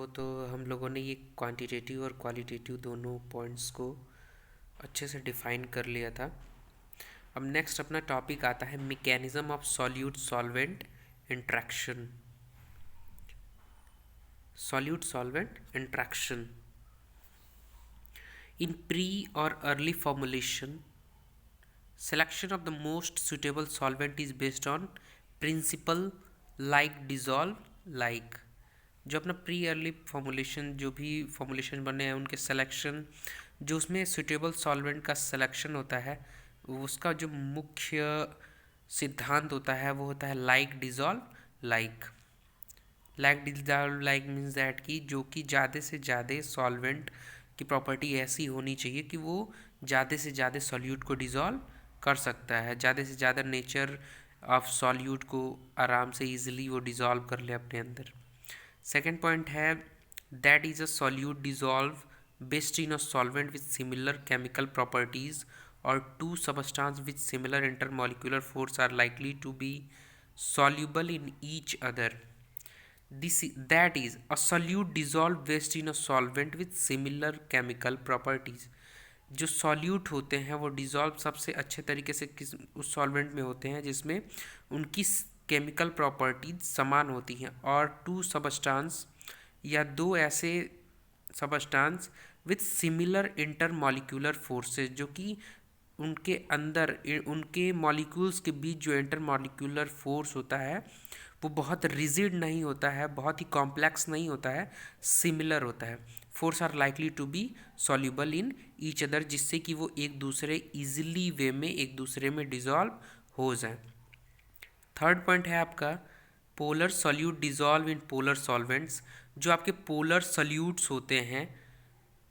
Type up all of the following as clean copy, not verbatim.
तो हम लोगों ने ये क्वांटिटेटिव और क्वालिटेटिव दोनों पॉइंट्स को अच्छे से डिफाइन कर लिया था। अब नेक्स्ट अपना टॉपिक आता है mechanism of solute solvent interaction. Solute solvent interaction in pre और early formulation selection of the most suitable solvent is based on principle like dissolve like। जो अपना प्री अर्ली फॉर्मुलेशन, जो भी फॉर्मुलेशन बने हैं उनके सिलेक्शन, जो उसमें सुटेबल सॉल्वेंट का सिलेक्शन होता है, उसका जो मुख्य सिद्धांत होता है वो होता है like dissolve like. Like dissolve like means that कि जो कि ज़्यादा से ज़्यादा सॉल्वेंट की प्रॉपर्टी ऐसी होनी चाहिए कि वो ज़्यादा से ज़्यादा सॉल्यूट को डिज़ोल्व कर सकता है, ज़्यादा से ज़्यादा नेचर ऑफ सॉल्यूट को आराम से इजीली वो डिज़ोल्व कर ले अपने अंदर। सेकेंड पॉइंट है that is a solute dissolve based in a solvent with similar chemical properties और two substance with similar intermolecular force are likely to be soluble in each other. That is a solute dissolved based in a solvent with similar chemical properties। जो solute होते हैं वो dissolve सबसे अच्छे तरीके से किस उस सॉल्वेंट में होते हैं जिसमें उनकी केमिकल प्रॉपर्टीज समान होती हैं, और टू सबस्टांस या दो ऐसे substance with similar intermolecular forces, जो कि उनके अंदर उनके मॉलिक्यूल्स के बीच जो इंटरमॉलिक्यूलर फोर्स होता है वो बहुत रिजिड नहीं होता है, बहुत ही कॉम्प्लेक्स नहीं होता है, सिमिलर होता है। Forces are likely to be soluble in each other, जिससे कि वो एक दूसरे इजीली वे में एक दूसरे में डिज़ोल्व हो जाए। थर्ड पॉइंट है आपका polar solute dissolve in polar solvents. जो आपके पोलर सॉल्यूट्स होते हैं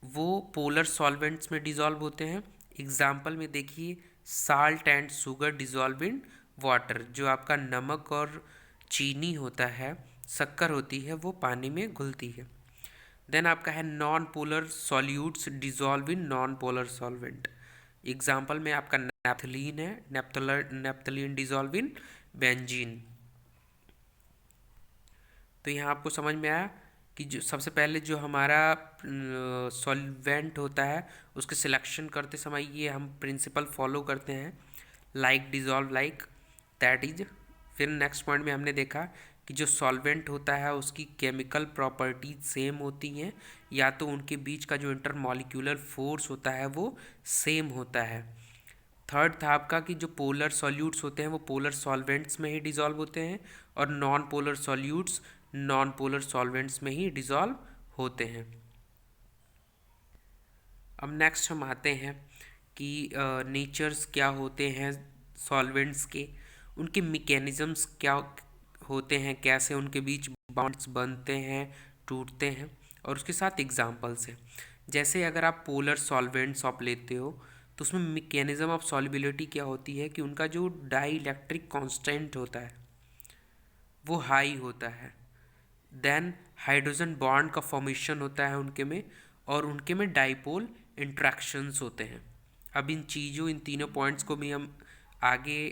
वो पोलर सॉल्वेंट्स में डिज़ोल्व होते हैं। एग्जाम्पल में देखिए salt and sugar dissolve in water. जो आपका नमक और चीनी होता है, शक्कर होती है, वो पानी में घुलती है। देन आपका है नॉन पोलर सॉल्यूट्स डिज़ोल्व इन नॉन पोलर सॉल्वेंट। एग्जाम्पल में आपका नेप्थलीन है, नेप्थलीन डिज़ोल्व इन बेंजीन। तो यहाँ आपको समझ में आया कि जो सबसे पहले जो हमारा सॉल्वेंट होता है उसके सिलेक्शन करते समय ये हम प्रिंसिपल फॉलो करते हैं, like dissolve like, that is. फिर नेक्स्ट पॉइंट में हमने देखा कि जो सॉल्वेंट होता है उसकी केमिकल प्रॉपर्टीज सेम होती हैं, या तो उनके बीच का जो इंटरमॉलिक्यूलर फोर्स होता है वो सेम होता है। थर्ड था आपका कि जो पोलर सॉल्यूट्स होते हैं वो पोलर सॉल्वेंट्स में ही डिज़ोल्व होते हैं, और non polar solutes non polar solvents में ही डिज़ोल्व होते हैं। अब नेक्स्ट हम आते हैं कि नेचर्स क्या होते हैं सॉल्वेंट्स के, उनके मैकेनिज़म्स क्या होते हैं, कैसे उनके बीच बॉन्ड्स बनते हैं, टूटते हैं, और उसके साथ एग्जांपल्स हैं। जैसे अगर आप पोलर सॉल्वेंट्स आप लेते हो तो उसमें मैकेनिज़्म ऑफ सॉल्युबिलिटी क्या होती है कि उनका जो डाई इलेक्ट्रिक कॉन्स्टेंट होता है वो हाई होता है। देन हाइड्रोजन बॉन्ड का फॉर्मेशन होता है उनके में, और उनके में डाइपोल इंट्रैक्शंस होते हैं। अब इन चीज़ों, इन तीनों पॉइंट्स को भी हम आगे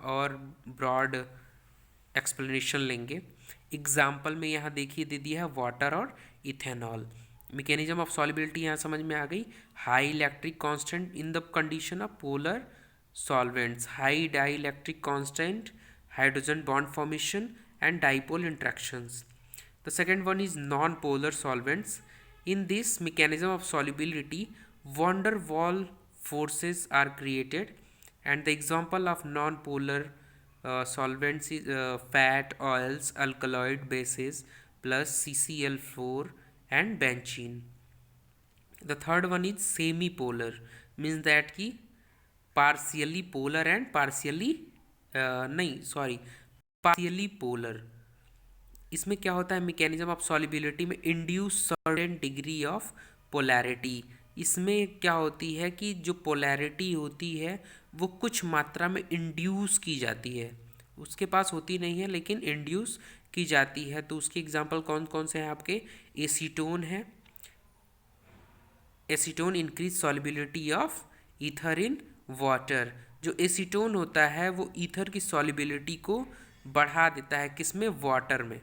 और ब्रॉड एक्सप्लेनेशन लेंगे। एग्जाम्पल में यहाँ देखिए दे दिया है वाटर और इथेनॉल। मैकेनिज्म ऑफ सॉल्युबिलिटी यहाँ समझ में आ गई। High electric constant in the condition of polar solvents, high dielectric constant, hydrogen bond formation and dipole interactions. The second one is non-polar solvents. In this mechanism of solubility, van der Waal forces are created, and the example of non-polar solvents is fat, oils, alkaloid bases plus CCl4 and benzene. The third one is semi-polar, means that कि partially polar and partially partially polar. इसमें क्या होता है mechanism of solubility में induce certain degree of polarity. इसमें क्या होती है कि जो पोलैरिटी होती है वो कुछ मात्रा में इंड्यूस की जाती है, उसके पास होती नहीं है लेकिन इंड्यूस की जाती है। तो उसके एग्जांपल कौन कौन से हैं आपके? एसीटोन है, acetone increase solubility of ether in water. जो एसीटोन होता है वो ईथर की सॉल्युबिलिटी को बढ़ा देता है, किसमें? वाटर में।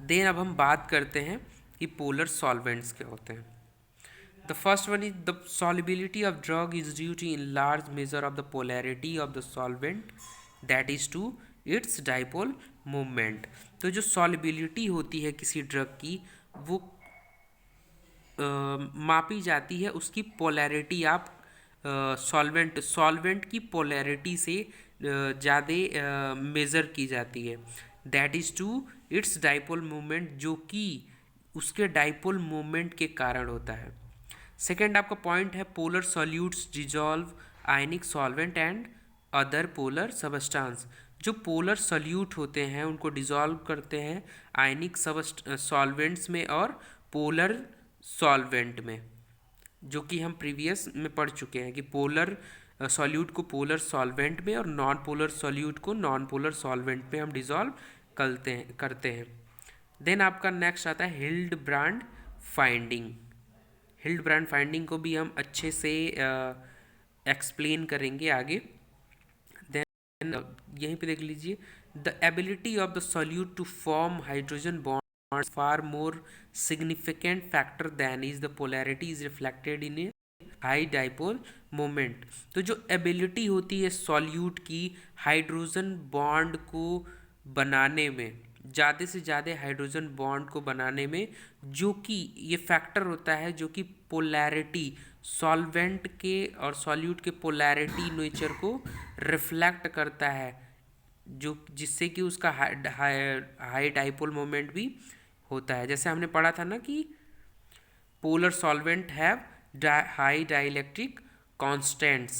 देन अब हम बात करते हैं कि पोलर सॉल्वेंट्स क्या होते हैं। The first one is the solubility of drug is due to in large measure of the polarity of the solvent, that is to its dipole moment। तो जो solubility होती है किसी ड्रग की वो मापी जाती है उसकी पोलैरिटी। आप सॉल्वेंट की पोलैरिटी से ज़्यादा मेज़र की जाती है, that is to its dipole movement, जो कि उसके डाइपोल मूवमेंट के कारण होता है। सेकेंड आपका पॉइंट है polar solutes dissolve ionic solvent and other polar substance. जो पोलर सॉल्यूट होते हैं उनको डिजॉल्व करते हैं आयनिक सॉल्वेंट्स में और पोलर सॉल्वेंट में, जो कि हम प्रीवियस में पढ़ चुके हैं कि पोलर सॉल्यूट को पोलर सॉल्वेंट में और नॉन पोलर सॉल्यूट को नॉन पोलर सॉल्वेंट में हम डिजॉल्व करते हैं। देन आपका नेक्स्ट आता है हिल्डब्रांड फाइंडिंग। हिल्डब्रांड फाइंडिंग को भी हम अच्छे से एक्सप्लेन करेंगे आगे। देन यहीं पे देख लीजिए, the ability of the solute to form hydrogen bond far more significant factor than is the polarity is reflected in a high dipole moment। तो जो एबिलिटी होती है सॉल्यूट की हाइड्रोजन बॉन्ड को बनाने में, ज़्यादा से ज़्यादा हाइड्रोजन बॉन्ड को बनाने में, जो कि ये फैक्टर होता है जो कि पोलैरिटी सॉल्वेंट के और सॉल्यूट के पोलैरिटी नेचर को रिफ्लेक्ट करता है, जो जिससे कि उसका हाई डाइपोल मोमेंट भी होता है। जैसे हमने पढ़ा था ना कि polar solvent have high dielectric constants.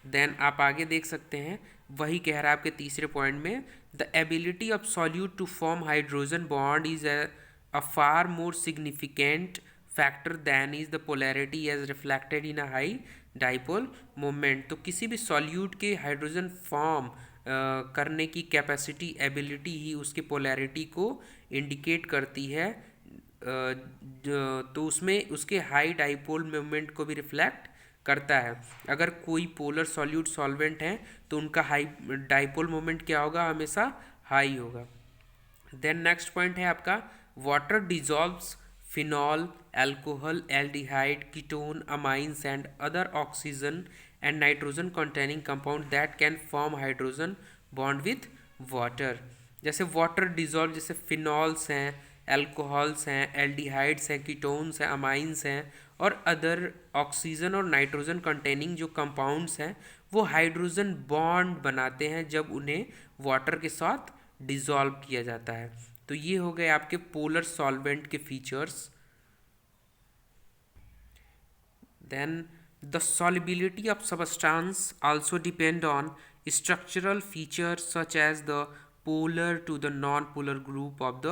Then आप आगे देख सकते हैं, वही कह रहा है आपके तीसरे पॉइंट में, the ability of solute to form hydrogen bond is a far more significant factor than is the polarity as reflected in a high dipole moment. तो किसी भी सॉल्यूट के हाइड्रोजन फॉर्म करने की कैपेसिटी, एबिलिटी ही उसके polarity को indicate करती है, तो उसमें उसके हाई डाइपोल मोमेंट को भी रिफ्लेक्ट करता है। अगर कोई पोलर सॉल्यूट सॉल्वेंट है तो उनका हाई डाइपोल मोमेंट क्या होगा, हमेशा हाई होगा। देन नेक्स्ट पॉइंट है आपका water dissolves phenol, alcohol, aldehyde, ketone, amines and other oxygen and nitrogen containing compound that can form hydrogen bond with water। जैसे वाटर डिजॉल्व, जैसे फिनॉल्स हैं, alcohols हैं, एल्डिहाइड्स हैं, कीटोन्स हैं, amines हैं और अदर ऑक्सीजन और नाइट्रोजन कंटेनिंग जो कंपाउंड्स हैं वो हाइड्रोजन बॉन्ड बनाते हैं जब उन्हें वाटर के साथ डिजॉल्व किया जाता है। तो ये हो गए आपके पोलर सॉल्वेंट के features. Then the solubility of substance also depend on structural features such as the polar to the non-polar group of the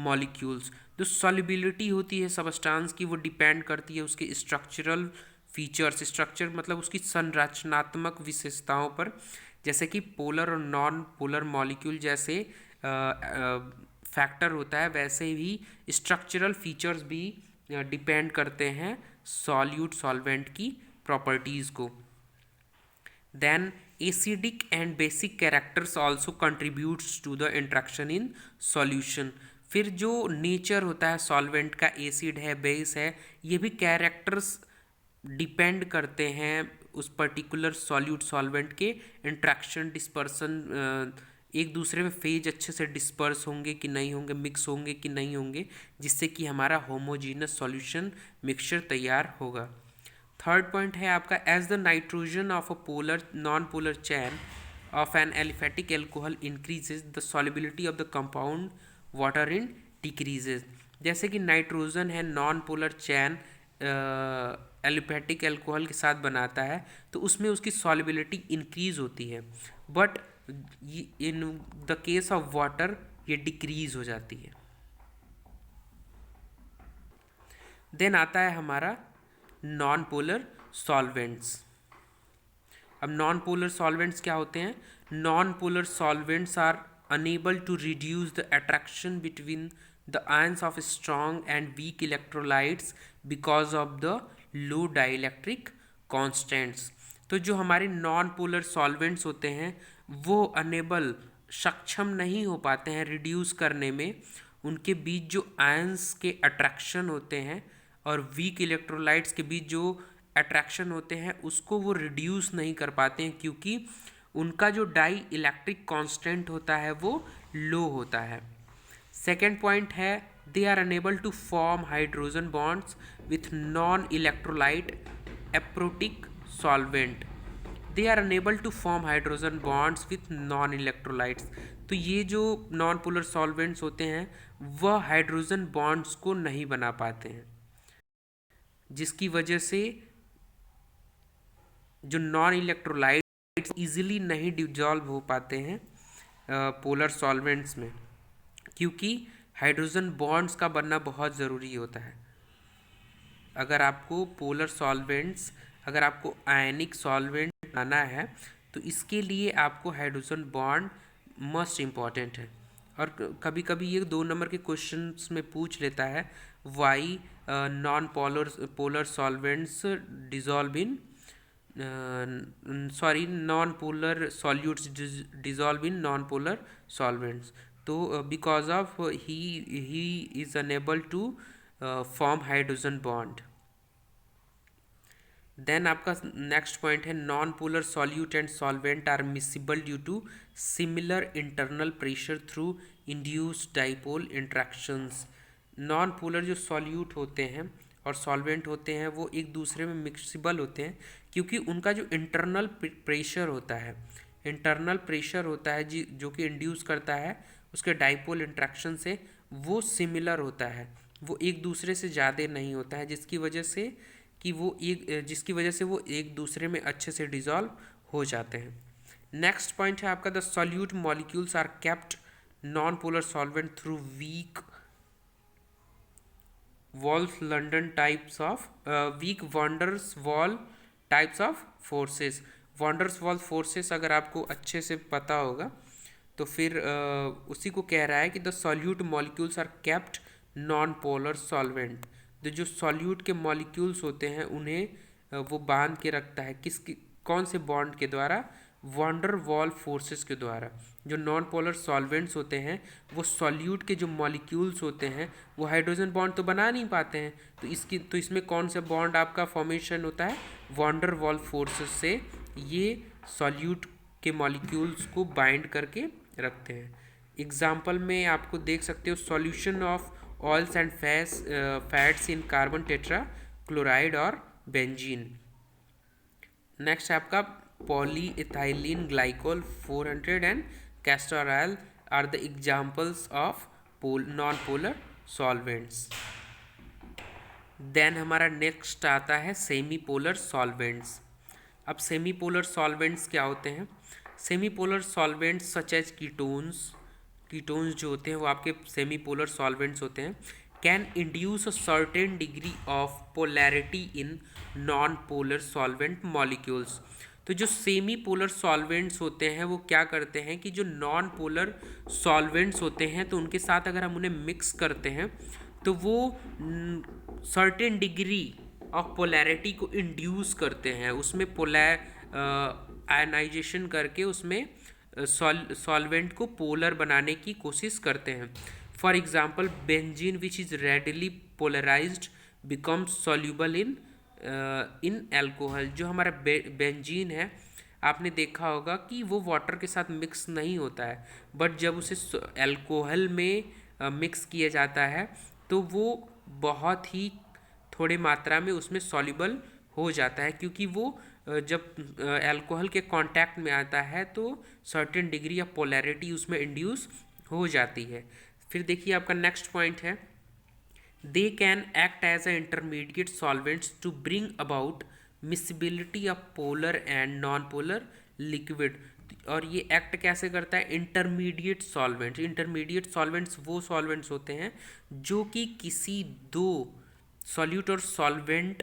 molecules। जो solubility होती है substance की वो डिपेंड करती है उसके structural features। स्ट्रक्चर मतलब उसकी संरचनात्मक विशेषताओं पर, जैसे कि पोलर और नॉन पोलर मॉलिक्यूल जैसे फैक्टर होता है, वैसे ही स्ट्रक्चरल फीचर्स भी डिपेंड करते हैं सॉल्यूट सॉल्वेंट की प्रॉपर्टीज़ को। Then acidic and basic characters also contributes to the interaction in solution. फिर जो नेचर होता है सॉल्वेंट का, एसिड है, बेस है, ये भी कैरेक्टर्स डिपेंड करते हैं उस पर्टिकुलर सॉल्यूट सॉल्वेंट के इंट्रैक्शन, डिस्पर्सन, एक दूसरे में फेज अच्छे से डिस्पर्स होंगे कि नहीं होंगे, मिक्स होंगे कि नहीं होंगे, जिससे कि हमारा होमोजीनस सॉल्यूशन मिक्सचर तैयार होगा। थर्ड पॉइंट है आपका as the nitrogen of a polar non polar chain of an aliphatic alcohol increases the solubility of the compound water in decreases. जैसे कि नाइट्रोजन है non polar chain aliphatic alcohol के साथ बनाता है तो उसमें उसकी सॉल्युबिलिटी इंक्रीज होती है, but in the case of water ये डिक्रीज हो जाती है। देन आता है हमारा नॉन पोलर सॉल्वेंट्स। अब नॉन पोलर सॉल्वेंट्स क्या होते हैं? Non polar solvents are unable to reduce the attraction between the ions of strong and weak electrolytes because of the low dielectric constants. तो जो हमारे नॉन पोलर सॉल्वेंट्स होते हैं वो अनेबल सक्षम नहीं हो पाते हैं रिड्यूस करने में, उनके बीच जो आयंस के अट्रैक्शन होते हैं और वीक इलेक्ट्रोलाइट्स के बीच जो अट्रैक्शन होते हैं उसको वो रिड्यूस नहीं कर पाते हैं, क्योंकि उनका जो डाई इलेक्ट्रिक कांस्टेंट होता है वो लो होता है। सेकेंड पॉइंट है they are unable to form hydrogen bonds with non electrolyte aprotic solvent. They are unable to form hydrogen bonds with non electrolytes. तो ये जो नॉन पोलर सॉल्वेंट्स होते हैं वह हाइड्रोजन बॉन्ड्स को नहीं बना पाते हैं, जिसकी वजह से जो नॉन इलेक्ट्रोलाइट्स इजीली नहीं डिजॉल्व हो पाते हैं पोलर सॉल्वेंट्स में, क्योंकि हाइड्रोजन बॉन्ड्स का बनना बहुत ज़रूरी होता है। अगर आपको पोलर सॉल्वेंट्स, अगर आपको आयनिक सॉल्वेंट बनाना है तो इसके लिए आपको हाइड्रोजन बॉन्ड मस्ट इम्पॉर्टेंट है। और कभी कभी ये 2 नंबर के क्वेश्चंस में पूछ लेता है why non polar solvents dissolve in non polar solutes dissolve in non polar solvents. तो because of he is unable to form hydrogen bond. Then आपका नेक्स्ट पॉइंट है non polar solute and solvent are miscible due to similar internal pressure through induced dipole interactions. Non polar जो solute होते हैं और solvent होते हैं वो एक दूसरे में मिक्सिबल होते हैं, क्योंकि उनका जो इंटरनल प्रेशर होता है, जो कि इंड्यूस करता है उसके डाइपोल इंट्रैक्शन से, वो सिमिलर होता है, वो एक दूसरे से ज़्यादा नहीं होता है, जिसकी वजह से वो एक दूसरे में अच्छे से डिज़ोल्व हो जाते हैं। नेक्स्ट पॉइंट है आपका the solute molecules are kept non polar solvent through weak van types of forces. Van der Waals forces अगर आपको अच्छे से पता होगा तो फिर उसी को कह रहा है कि the solute molecules are kept non polar solvent. जो सॉल्यूट के मॉलिक्यूल्स होते हैं उन्हें वो बांध के रखता है कौन से बॉन्ड के द्वारा? वॉन्डर वॉल फोर्सेस के द्वारा। जो नॉन पोलर सॉल्वेंट्स होते हैं वो सॉल्यूट के जो मॉलिक्यूल्स होते हैं वो हाइड्रोजन बॉन्ड तो बना नहीं पाते हैं, तो इसमें कौन सा बॉन्ड आपका फॉर्मेशन होता है? वॉन्डर वॉल फोर्सेस से ये सॉल्यूट के मॉलिक्यूल्स को बाइंड करके रखते हैं। एग्जाम्पल में आपको देख सकते हो solution of oils and fats in carbon tetrachloride और बेंजीन। नेक्स्ट है आपका polyethylene glycol 400 and castor oil are the examples of non polar solvents. Then हमारा नेक्स्ट आता है सेमी पोलर सॉल्वेंट्स। अब सेमी पोलर सॉल्वेंट्स क्या होते हैं? Semi polar solvents such as ketones जो होते हैं वो आपके सेमी पोलर सॉल्वेंट्स होते हैं। Can induce a certain degree of polarity in non polar solvent molecules. तो जो सेमी पोलर सॉल्वेंट्स होते हैं वो क्या करते हैं कि जो नॉन पोलर सॉल्वेंट्स होते हैं तो उनके साथ अगर हम उन्हें मिक्स करते हैं तो वो सर्टेन डिग्री ऑफ पोलैरिटी को इंड्यूस करते हैं, उसमें आयनाइजेशन करके उसमें सॉल्वेंट को पोलर बनाने की कोशिश करते हैं। For example benzene which is readily polarized becomes soluble in alcohol. जो हमारा बेंजीन है आपने देखा होगा कि वो वाटर के साथ मिक्स नहीं होता है, बट जब उसे एल्कोहल में मिक्स किया जाता है तो वो बहुत ही थोड़े मात्रा में उसमें सॉल्यूबल हो जाता है, क्योंकि वो जब एल्कोहल के कांटेक्ट में आता है तो सर्टेन डिग्री ऑफ पोलैरिटी उसमें इंड्यूस हो जाती है। फिर देखिए आपका नेक्स्ट पॉइंट है they can act as a intermediate solvents to bring about miscibility of polar and non polar liquid. और ये एक्ट कैसे करता है? इंटरमीडिएट सॉल्वेंट्स वो सॉल्वेंट्स होते हैं जो कि किसी दो सॉल्यूट और सॉल्वेंट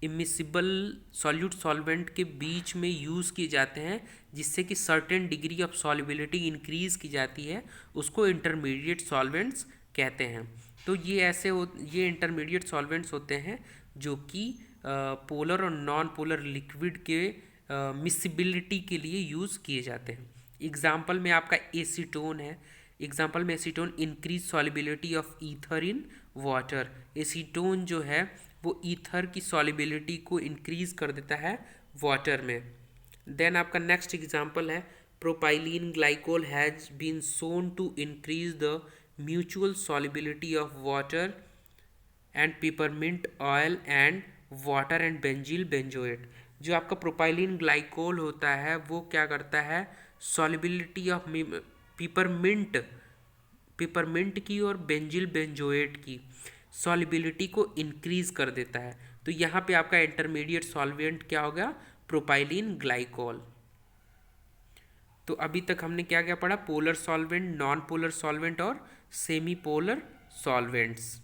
इमिसिबल सॉल्यूट सॉल्वेंट के बीच में यूज़ किए जाते हैं, जिससे कि certain degree of solubility increase की जाती है, उसको इंटरमीडिएट सॉल्वेंट्स कहते हैं। तो ये इंटरमीडिएट सॉल्वेंट्स होते हैं जो कि पोलर और नॉन पोलर लिक्विड के मिसिबिलिटी के लिए यूज़ किए जाते हैं। एग्जाम्पल में आपका एसीटोन है, एग्जाम्पल में acetone increase solubility of ether in water. Acetone जो है वो ईथर की सॉलिबिलिटी को इंक्रीज कर देता है वाटर में। देन आपका नेक्स्ट एग्जाम्पल है propylene glycol has been shown to increase the mutual solubility of water and peppermint oil and water and benzyl benzoate. जो आपका प्रोपाइलिन ग्लाइकोल होता है वो क्या करता है, सॉलिबिलिटी ऑफ पिपरमिंट पिपरमिंट की और बेंजिल बेंजोएट की सॉलिबिलिटी को इंक्रीज कर देता है। तो यहाँ पे आपका इंटरमीडिएट सॉल्वेंट क्या हो गया, प्रोपाइलिन ग्लाइकोल। तो अभी तक हमने क्या क्या पढ़ा, polar solvent, non polar solvent और सेमी पोलर सॉल्वेंट्स।